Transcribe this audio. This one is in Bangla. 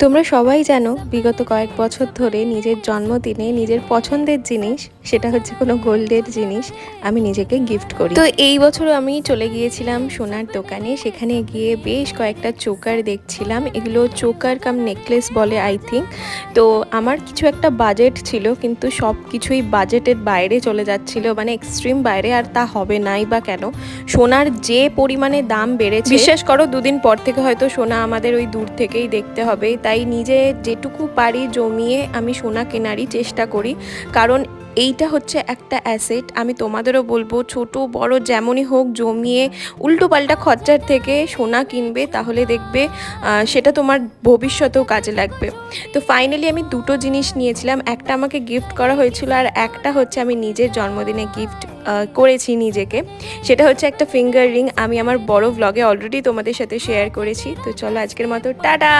তোমরা সবাই জানো বিগত কয়েক বছর ধরে নিজের জন্মদিনে নিজের পছন্দের জিনিস, সেটা হচ্ছে কোনো গোল্ডের জিনিস, আমি নিজেকে গিফট করি। তো এই বছরও আমি চলে গিয়েছিলাম সোনার দোকানে। সেখানে গিয়ে বেশ কয়েকটা চোকার দেখছিলাম। এগুলো চোকার কাম নেকলেস বলে আই থিঙ্ক। তো আমার কিছু একটা বাজেট ছিল, কিন্তু সব কিছুই বাজেটের বাইরে চলে যাচ্ছিল, মানে এক্সট্রিম বাইরে। আর তা হবে নাই বা কেন, সোনার যে পরিমাণে দাম বেড়েছে, বিশ্বাস করো দুদিন পর থেকে হয়তো সোনা আমাদের ওই দূর থেকেই দেখতে হবে। তাই নিজে যেটুকু পারি জমিয়ে আমি সোনা কেনারই চেষ্টা করি, কারণ এইটা হচ্ছে একটা অ্যাসেট। আমি তোমাদেরও বলবো, ছোট বড় যেমনই হোক জমিয়ে উল্টো পাল্টা খরচার থেকে সোনা কিনবে, তাহলে দেখবে সেটা তোমার ভবিষ্যতেও কাজে লাগবে। তো ফাইনালি আমি দুটো জিনিস নিয়েছিলাম, একটা আমাকে গিফট করা হয়েছিল আর একটা হচ্ছে আমি নিজের জন্মদিনে গিফট করেছি নিজেকে। সেটা হচ্ছে একটা ফিঙ্গার রিং। আমি আমার বড় ভ্লগে অলরেডি তোমাদের সাথে শেয়ার করেছি। তো চলো আজকের মতো টাটা।